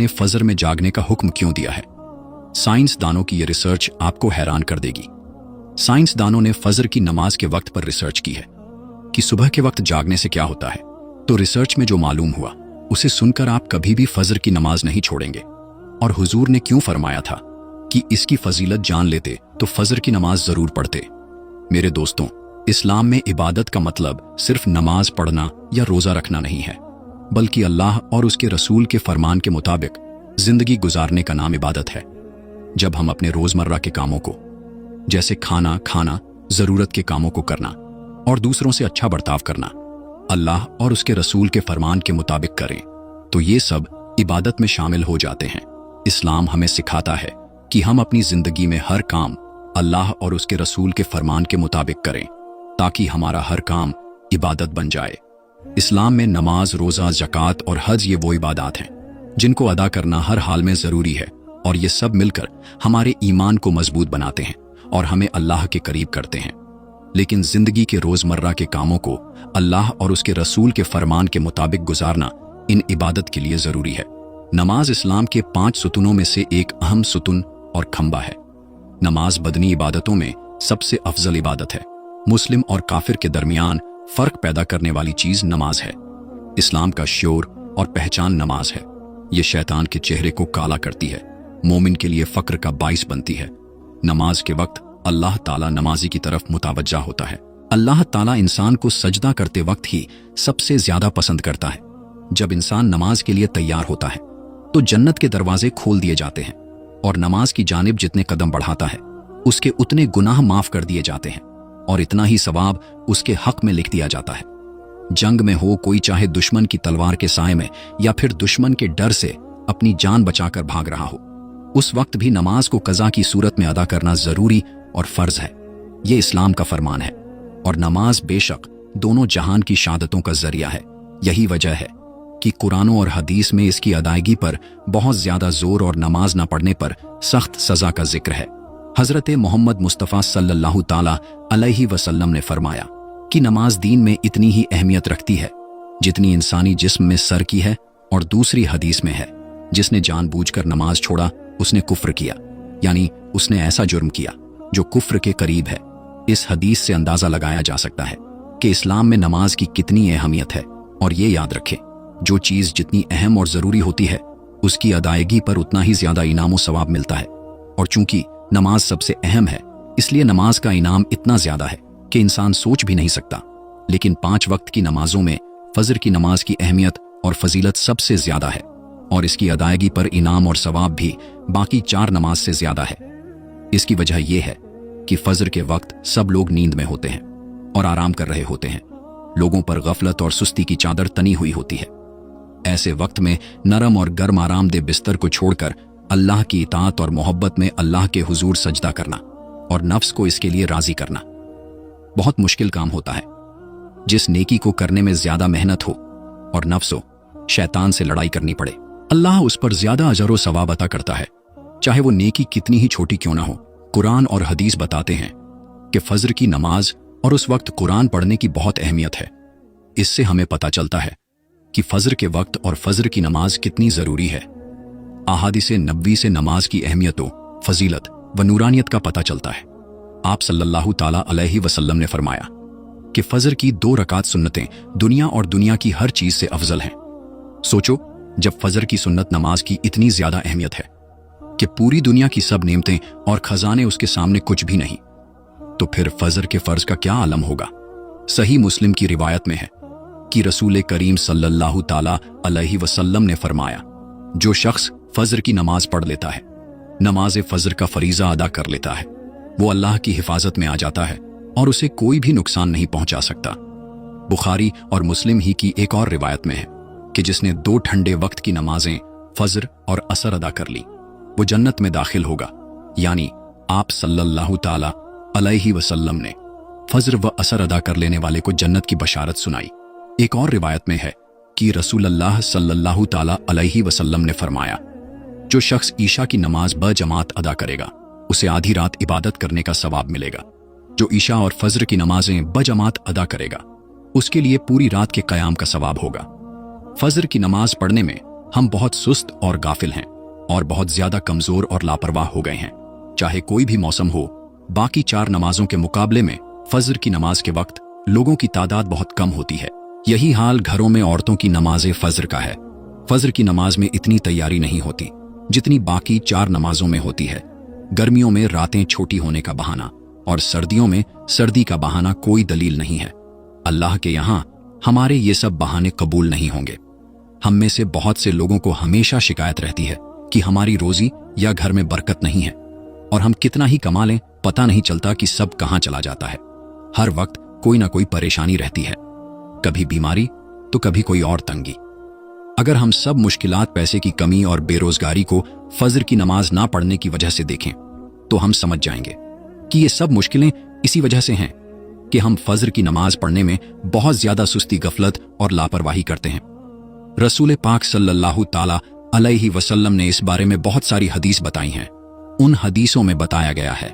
ने फजर में जागने का हुक्म क्यों दिया है? साइंसदानों की यह रिसर्च आपको हैरान कर देगी। साइंसदानों ने फजर की नमाज के वक्त पर रिसर्च की है कि सुबह के वक्त जागने से क्या होता है। तो रिसर्च में जो मालूम हुआ उसे सुनकर आप कभी भी फजर की नमाज नहीं छोड़ेंगे। और हुजूर ने क्यों फरमाया था कि इसकी फजीलत जान लेते तो फजर की नमाज जरूर पढ़ते। मेरे दोस्तों, इस्लाम में इबादत का मतलब सिर्फ नमाज पढ़ना या रोजा रखना नहीं है, बल्कि अल्लाह और उसके रसूल के फरमान के मुताबिक जिंदगी गुजारने का नाम इबादत है। जब हम अपने रोजमर्रा के कामों को, जैसे खाना, जरूरत के कामों को करना और दूसरों से अच्छा बर्ताव करना, अल्लाह और उसके रसूल के फरमान के मुताबिक करें, तो ये सब इबादत में शामिल हो जाते हैं। इस्लाम हमें सिखाता है कि हम अपनी जिंदगी में हर काम अल्लाह और उसके रसूल के फरमान के मुताबिक करें, ताकि हमारा हर काम इबादत बन जाए। इस्लाम में नमाज, रोजा, ज़कात और हज ये वो इबादत हैं जिनको अदा करना हर हाल में जरूरी है, और ये सब मिलकर हमारे ईमान को मजबूत बनाते हैं और हमें अल्लाह के करीब करते हैं। लेकिन जिंदगी के रोजमर्रा के कामों को अल्लाह और उसके रसूल के फरमान के मुताबिक गुजारना इन इबादत के लिए जरूरी है। नमाज इस्लाम के 5 सुतूनों में से एक अहम सुतून और खंबा है। नमाज बदनी इबादतों में सबसे अफजल इबादत है। मुस्लिम और काफिर के दरमियान फर्क पैदा करने वाली चीज नमाज है। इस्लाम का श्योर और पहचान नमाज है। ये शैतान के चेहरे को काला करती है, मोमिन के लिए फक्र का बाइस बनती है। नमाज के वक्त अल्लाह ताला नमाजी की तरफ मुतवज्जा होता है। अल्लाह ताला इंसान को सजदा करते वक्त ही सबसे ज्यादा पसंद करता है। जब इंसान नमाज के लिए तैयार होता है तो जन्नत के दरवाजे खोल दिए जाते हैं, और नमाज की जानिब जितने कदम बढ़ाता है उसके उतने गुनाह माफ कर दिए जाते हैं, और इतना ही सवाब उसके हक में लिख दिया जाता है। जंग में हो कोई, चाहे दुश्मन की तलवार के साए में या फिर दुश्मन के डर से अपनी जान बचाकर भाग रहा हो, उस वक्त भी नमाज को कज़ा की सूरत में अदा करना जरूरी और फर्ज है। ये इस्लाम का फरमान है, और नमाज बेशक दोनों जहान की शहादतों का जरिया है। यही वजह है कि कुरान और हदीस में इसकी अदायगी पर बहुत ज्यादा जोर और नमाज न पढ़ने पर सख्त सजा का जिक्र है। हजरत मोहम्मद मुस्तफ़ा सल्लल्लाहु ताला अलैहि वसल्लम ने फरमाया कि नमाज दीन में इतनी ही अहमियत रखती है जितनी इंसानी जिस्म में सर की है, और दूसरी हदीस में है, जिसने जानबूझकर नमाज छोड़ा उसने कुफ्र किया, यानी उसने ऐसा जुर्म किया जो कुफ्र के करीब है। इस हदीस से अंदाजा लगाया जा सकता है कि इस्लाम में नमाज की कितनी अहमियत है। और ये याद रखें, जो चीज जितनी अहम और जरूरी होती है उसकी अदायगी पर उतना ही ज्यादा इनाम और सवाब मिलता है। और चूंकि नमाज सबसे अहम है, इसलिए नमाज का इनाम इतना ज्यादा है कि इंसान सोच भी नहीं सकता। लेकिन 5 वक्त की नमाजों में फजर की नमाज की अहमियत और फजीलत सबसे ज्यादा है, और इसकी अदायगी पर इनाम और सवाब भी बाकी 4 नमाज से ज्यादा है। इसकी वजह यह है कि फजर के वक्त सब लोग नींद में होते हैं और आराम कर रहे होते हैं। लोगों पर गफलत और सुस्ती की चादर तनी हुई होती है। ऐसे वक्त में नरम और गर्म आरामदेह बिस्तर को छोड़कर अल्लाह की इताअत और मोहब्बत में अल्लाह के हुजूर सजदा करना और नफ्स को इसके लिए राजी करना बहुत मुश्किल काम होता है। जिस नेकी को करने में ज्यादा मेहनत हो और नफ्सो शैतान से लड़ाई करनी पड़े, अल्लाह उस पर ज्यादा अजर व सवाब अता करता है, चाहे वो नेकी कितनी ही छोटी क्यों ना हो। कुरान और हदीस बताते हैं कि फजर की नमाज और उस वक्त कुरान पढ़ने की बहुत अहमियत है। इससे हमें पता चलता है कि फजर के वक्त और फजर की नमाज कितनी जरूरी है। अहादीस नबवी से नमाज की अहमियत, फजीलत व नूरानियत का पता चलता है। आप सल्लल्लाहु ताला अलैहि वसल्लम ने फरमाया कि फजर की 2 रकात सुन्नतें दुनिया और दुनिया की हर चीज से अफजल हैं। सोचो, जब फजर की सुन्नत नमाज की इतनी ज्यादा अहमियत है कि पूरी दुनिया की सब नेमतें और खजाने उसके सामने कुछ भी नहीं, तो फिर फजर के फर्ज का क्या आलम होगा। सही मुस्लिम की रिवायत में है कि रसूल करीम सल्लल्लाहु ताला अलैहि वसल्लम ने फरमाया, जो शख्स फजर की नमाज पढ़ लेता है, नमाज फजर का फरीजा अदा कर लेता है, वो अल्लाह की हिफाजत में आ जाता है और उसे कोई भी नुकसान नहीं पहुंचा सकता। बुखारी और मुस्लिम ही की एक और रिवायत में है कि जिसने 2 ठंडे वक्त की नमाजें फजर और असर अदा कर ली, वो जन्नत में दाखिल होगा। यानी आप सल्लल्लाहु ताला अलैहि वसल्लम ने फजर व असर अदा कर लेने वाले को जन्नत की बशारत सुनाई। एक और रिवायत में है कि रसूलुल्लाह सल्लल्लाहु ताला अलैहि वसल्लम ने फरमाया, जो शख्स ईशा की नमाज बजमात अदा करेगा उसे आधी रात इबादत करने का सवाब मिलेगा। जो ईशा और फजर की नमाजें बजमात अदा करेगा उसके लिए पूरी रात के क़याम का सवाब होगा। फजर की नमाज पढ़ने में हम बहुत सुस्त और गाफिल हैं और बहुत ज्यादा कमजोर और लापरवाह हो गए हैं। चाहे कोई भी मौसम हो, बाकी 4 नमाजों के मुकाबले में फजर की नमाज के वक्त लोगों की तादाद बहुत कम होती है। यही हाल घरों में औरतों की नमाज फजर का है। फजर की नमाज में इतनी तैयारी नहीं होती जितनी बाकी 4 नमाजों में होती है। गर्मियों में रातें छोटी होने का बहाना और सर्दियों में सर्दी का बहाना कोई दलील नहीं है। अल्लाह के यहाँ हमारे ये सब बहाने कबूल नहीं होंगे। हम में से बहुत से लोगों को हमेशा शिकायत रहती है कि हमारी रोजी या घर में बरकत नहीं है, और हम कितना ही कमा लें पता नहीं चलता कि सब कहां चला जाता है। हर वक्त कोई ना कोई परेशानी रहती है, कभी बीमारी तो कभी कोई और तंगी। अगर हम सब मुश्किलात पैसे की कमी और बेरोजगारी को फजर की नमाज ना पढ़ने की वजह से देखें तो हम समझ जाएंगे कि ये सब मुश्किलें इसी वजह से हैं कि हम फजर की नमाज पढ़ने में बहुत ज्यादा सुस्ती, गफलत और लापरवाही करते हैं। रसूल पाक सल्लल्लाहु ताला अलैहि वसल्लम ने इस बारे में बहुत सारी हदीस बताई हैं। उन हदीसों में बताया गया है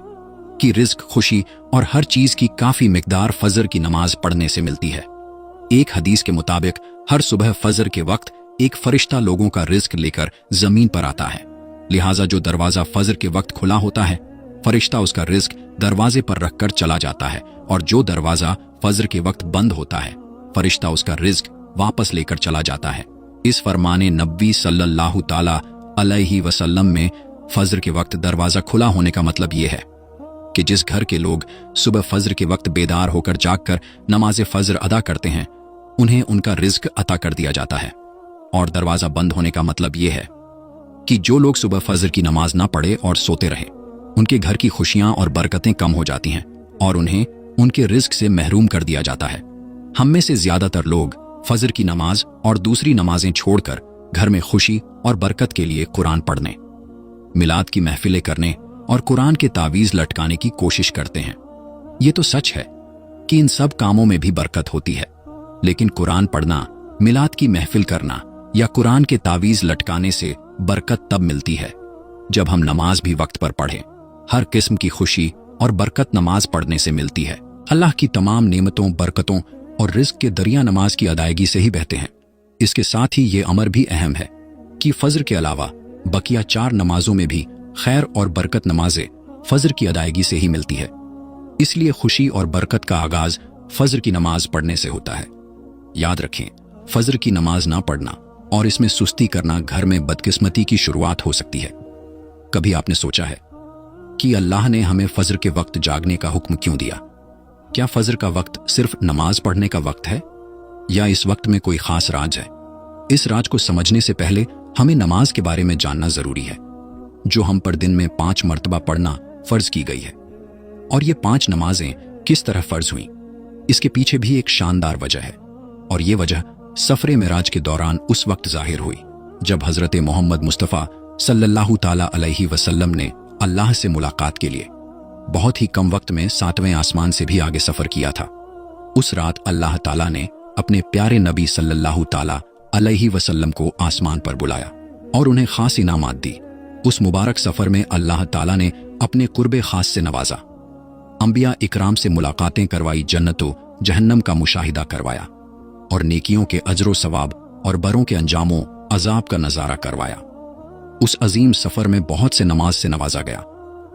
कि रिज्क, खुशी और हर चीज की काफी मिकदार फजर की नमाज पढ़ने से मिलती है। एक हदीस के मुताबिक हर सुबह फजर के वक्त एक फरिश्ता लोगों का रिज्क लेकर जमीन पर आता है। लिहाजा जो दरवाजा फजर के वक्त खुला होता है, फरिश्ता उसका रिज्क दरवाजे पर रखकर चला जाता है, और जो दरवाजा फजर के वक्त बंद होता है, फरिश्ता उसका रिज्क वापस लेकर चला जाता है। इस फरमाने नबी सल्लल्लाहु ताला अलैहि वसल्लम में फजर के वक्त दरवाजा खुला होने का मतलब यह है कि जिस घर के लोग सुबह फजर के वक्त बेदार होकर जागकर नमाज फजर अदा करते हैं, उन्हें उनका रिज्क अता कर दिया जाता है। और दरवाजा बंद होने का मतलब यह है कि जो लोग सुबह फजर की नमाज ना पढ़े और सोते रहें, उनके घर की खुशियां और बरकतें कम हो जाती हैं और उन्हें उनके रिज्क से महरूम कर दिया जाता है। हम में से ज्यादातर लोग फजर की नमाज और दूसरी नमाजें छोड़कर घर में खुशी और बरकत के लिए कुरान पढ़ने, मिलाद की महफिलें करने और कुरान के तावीज लटकाने की कोशिश करते हैं। ये तो सच है कि इन सब कामों में भी बरकत होती है, लेकिन कुरान पढ़ना, मिलाद की महफिल करना या कुरान के तावीज लटकाने से बरकत तब मिलती है जब हम नमाज भी वक्त पर पढ़ें। हर किस्म की खुशी और बरकत नमाज पढ़ने से मिलती है। अल्लाह की तमाम नेमतों, बरकतों और रिज्क के दरिया नमाज की अदायगी से ही बहते हैं। इसके साथ ही ये अमर भी अहम है कि फजर के अलावा बकिया 4 नमाजों में भी खैर और बरकत नमाजें फजर की अदायगी से ही मिलती है। इसलिए खुशी और बरकत का आगाज फजर की नमाज पढ़ने से होता है। याद रखें, फजर की नमाज ना पढ़ना और इसमें सुस्ती करना घर में बदकिस्मती की शुरुआत हो सकती है। कभी आपने सोचा है कि अल्लाह ने हमें फजर के वक्त जागने का हुक्म क्यों दिया? क्या फजर का वक्त सिर्फ नमाज पढ़ने का वक्त है या इस वक्त में कोई खास राज है? इस राज को समझने से पहले हमें नमाज के बारे में जानना जरूरी है, जो हम पर दिन में 5 मर्तबा पढ़ना फर्ज की गई है। और ये 5 नमाजें किस तरह फर्ज हुई, इसके पीछे भी एक शानदार वजह है। और ये वजह सफरे मिराज के दौरान उस वक्त जाहिर हुई जब हजरत मोहम्मद मुस्तफ़ा सल्लल्लाहु ताला अलैहि वसल्लम ने अल्लाह से मुलाकात के लिए बहुत ही कम वक्त में 7वें आसमान से भी आगे सफर किया था। उस रात अल्लाह ताला ने अपने प्यारे नबी सल्लल्लाहु ताला अलैहि वसल्लम को आसमान पर बुलाया और उन्हें खास इनामात दी। उस मुबारक सफर में अल्लाह ताला ने अपने कुर्बे खास से नवाजा, अंबिया इकराम से मुलाकातें करवाई, जन्नतो जहन्नम का मुशाहिदा करवाया और नेकियों के अजरो सवाब और बरों के अंजामों अजाब का नजारा करवाया। उस अजीम सफर में बहुत से नमाज से नवाजा गया।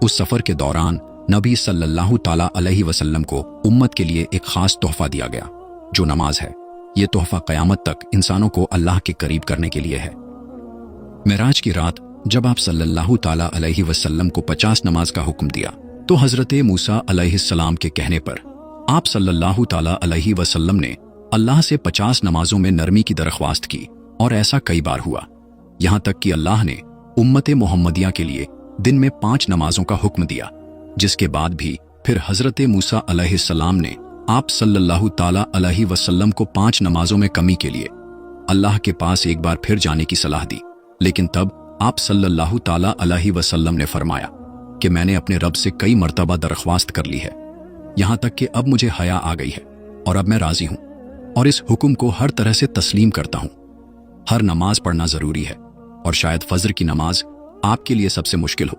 उस सफर के दौरान नबी सल्लल्लाहु ताला अलैहि वसल्लम को उम्मत के लिए एक खास तोहफा दिया गया, जो नमाज है। ये तोहफा कयामत तक इंसानों को अल्लाह के करीब करने के लिए है। मेराज की रात जब आप सल्लल्लाहु ताला अलैहि वसल्लम को 50 नमाज का हुक्म दिया, तो हजरत मूसा अलैहिस्सलाम के कहने पर आप सल्लल्लाहु ताला अलैहि वसल्लम ने अल्लाह से 50 नमाजों में नरमी की दरख्वास्त की, और ऐसा कई बार हुआ, यहां तक कि अल्लाह ने उम्मत मोहम्मदिया के लिए दिन में 5 नमाजों का हुक्म दिया। जिसके बाद भी फिर हजरत मूसा अलैहिस्सलाम ने आप सल्लल्लाहु ताला अलैहि वसल्लम को 5 नमाजों में कमी के लिए अल्लाह के पास एक बार फिर जाने की सलाह दी। लेकिन तब आप सल्लल्लाहु ताला अलैहि वसल्लम ने फरमाया कि मैंने अपने रब से कई मर्तबा दरख्वास्त कर ली है, यहां तक कि अब मुझे हया आ गई है और अब मैं राजी हूं और इस हुक्म को हर तरह से तस्लीम करता हूं। हर नमाज पढ़ना जरूरी है और शायद फजर की नमाज आपके लिए सबसे मुश्किल हो,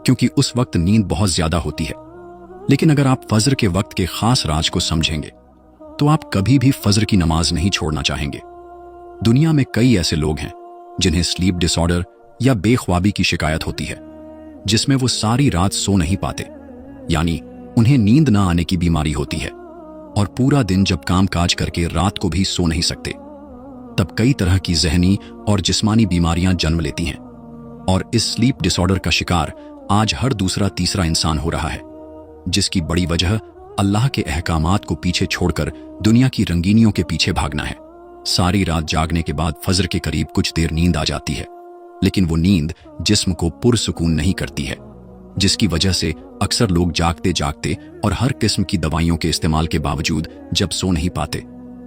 क्योंकि उस वक्त नींद बहुत ज्यादा होती है। लेकिन अगर आप फजर के वक्त के खास राज को समझेंगे तो आप कभी भी फजर की नमाज नहीं छोड़ना चाहेंगे। दुनिया में कई ऐसे लोग हैं जिन्हें स्लीप डिसऑर्डर या बेख्वाबी की शिकायत होती है, जिसमें वो सारी रात सो नहीं पाते, यानी उन्हें नींद ना आने की बीमारी होती है और पूरा दिन जब काम काज करके रात को भी सो नहीं सकते, तब कई तरह की जहनी और जिस्मानी बीमारियां जन्म लेती हैं। और इस स्लीप डिसऑर्डर का शिकार आज हर दूसरा तीसरा इंसान हो रहा है, जिसकी बड़ी वजह अल्लाह के अहकामात को पीछे छोड़कर दुनिया की रंगीनियों के पीछे भागना है। सारी रात जागने के बाद फजर के करीब कुछ देर नींद आ जाती है, लेकिन वो नींद जिस्म को पुरसुकून नहीं करती है, जिसकी वजह से अक्सर लोग जागते जागते और हर किस्म की दवाइयों के इस्तेमाल के बावजूद जब सो नहीं पाते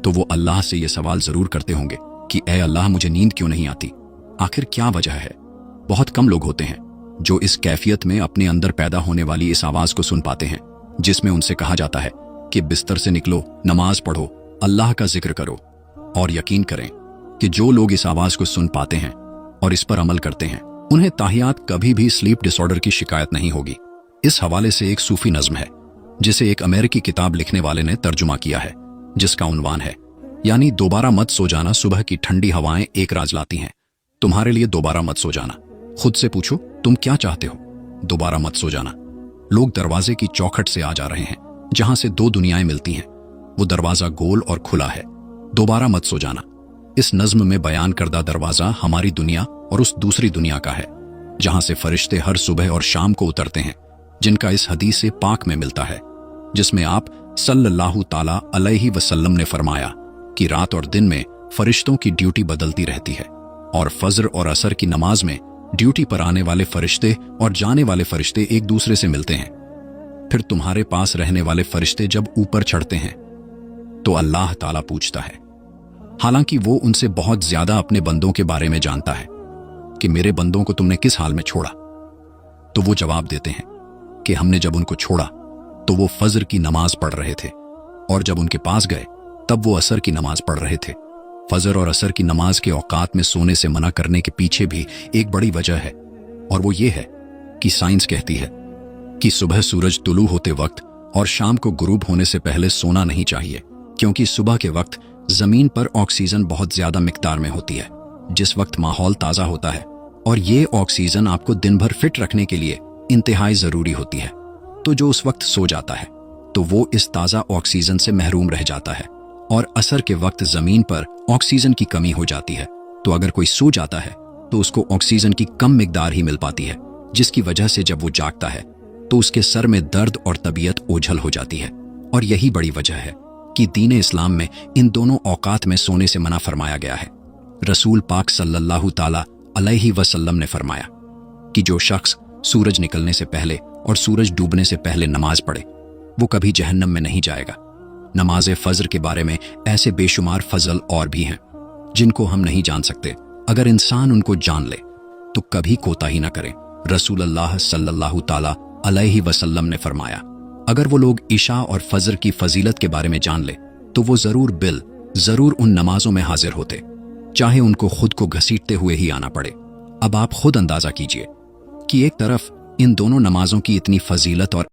तो वो अल्लाह से ये सवाल जरूर करते होंगे कि ऐ अल्लाह, मुझे नींद क्यों नहीं आती? आखिर क्या वजह है? बहुत कम लोग होते हैं जो इस कैफियत में अपने अंदर पैदा होने वाली इस आवाज को सुन पाते हैं, जिसमें उनसे कहा जाता है कि बिस्तर से निकलो, नमाज पढ़ो, अल्लाह का जिक्र करो। और यकीन करें कि जो लोग इस आवाज को सुन पाते हैं और इस पर अमल करते हैं, उन्हें ताहियात कभी भी स्लीप डिसऑर्डर की शिकायत नहीं होगी। इस हवाले से एक सूफी नज्म है जिसे एक अमेरिकी किताब लिखने वाले ने तर्जुमा किया है, जिसका उन्वान है, यानी दोबारा मत सो जाना, सुबह की ठंडी हवाएं एक राज लाती हैं, तुम्हारे लिए दोबारा मत सो जाना। खुद से पूछो, तुम क्या चाहते हो? दोबारा मत सो जाना। लोग दरवाजे की चौखट से आ जा रहे हैं, जहां से दो दुनियाएं मिलती हैं। वो दरवाजा गोल और खुला है, दोबारा मत सो जाना। इस नज्म में बयान करदा दरवाजा हमारी दुनिया और उस दूसरी दुनिया का है, जहां से फरिश्ते हर सुबह और शाम को उतरते हैं, जिनका इस हदीस पाक में मिलता है, जिसमें आप सल्लल्लाहु ताला अलैहि वसल्लम ने फरमाया कि रात और दिन में फरिश्तों की ड्यूटी बदलती रहती है और फजर और असर की नमाज में ड्यूटी पर आने वाले फरिश्ते और जाने वाले फरिश्ते एक दूसरे से मिलते हैं। फिर तुम्हारे पास रहने वाले फरिश्ते जब ऊपर चढ़ते हैं तो अल्लाह ताला पूछता है, हालांकि वो उनसे बहुत ज्यादा अपने बंदों के बारे में जानता है, कि मेरे बंदों को तुमने किस हाल में छोड़ा? तो वो जवाब देते हैं कि हमने जब उनको छोड़ा तो वो फजर की नमाज पढ़ रहे थे, और जब उनके पास गए तब वो असर की नमाज पढ़ रहे थे। फजर और असर की नमाज के औकात में सोने से मना करने के पीछे भी एक बड़ी वजह है, और वो ये है कि साइंस कहती है कि सुबह सूरज तुलू होते वक्त और शाम को गुरूब होने से पहले सोना नहीं चाहिए, क्योंकि सुबह के वक्त जमीन पर ऑक्सीजन बहुत ज्यादा मिकदार में होती है, जिस वक्त माहौल ताजा होता है, और ये ऑक्सीजन आपको दिन भर फिट रखने के लिए इंतहाई जरूरी होती है। तो जो उस वक्त सो जाता है तो वो इस ताजा ऑक्सीजन से महरूम रह जाता है, और असर के वक्त जमीन पर ऑक्सीजन की कमी हो जाती है, तो अगर कोई सो जाता है तो उसको ऑक्सीजन की कम मिकदार ही मिल पाती है, जिसकी वजह से जब वो जागता है तो उसके सर में दर्द और तबीयत ओझल हो जाती है। और यही बड़ी वजह है कि दीन इस्लाम में इन दोनों औकात में सोने से मना फरमाया गया है। रसूल पाक सल्लल्लाहु ताला अलैहि वसल्लम ने फरमाया कि जो शख्स सूरज निकलने से पहले और सूरज डूबने से पहले नमाज पढ़े वो कभी जहन्नम में नहीं जाएगा। नमाज फजर के बारे में ऐसे बेशुमार फजल और भी हैं जिनको हम नहीं जान सकते। अगर इंसान उनको जान ले तो कभी कोताही न करे। रसूल अल्लाह सल्लल्लाहु ताला अलैहि वसल्लम ने फरमाया, अगर वो लोग इशा और फजर की फजीलत के बारे में जान ले तो वो जरूर उन नमाजों में हाजिर होते, चाहे उनको खुद को घसीटते हुए ही आना पड़े। अब आप खुद अंदाजा कीजिए कि एक तरफ इन दोनों नमाजों की इतनी फजीलत और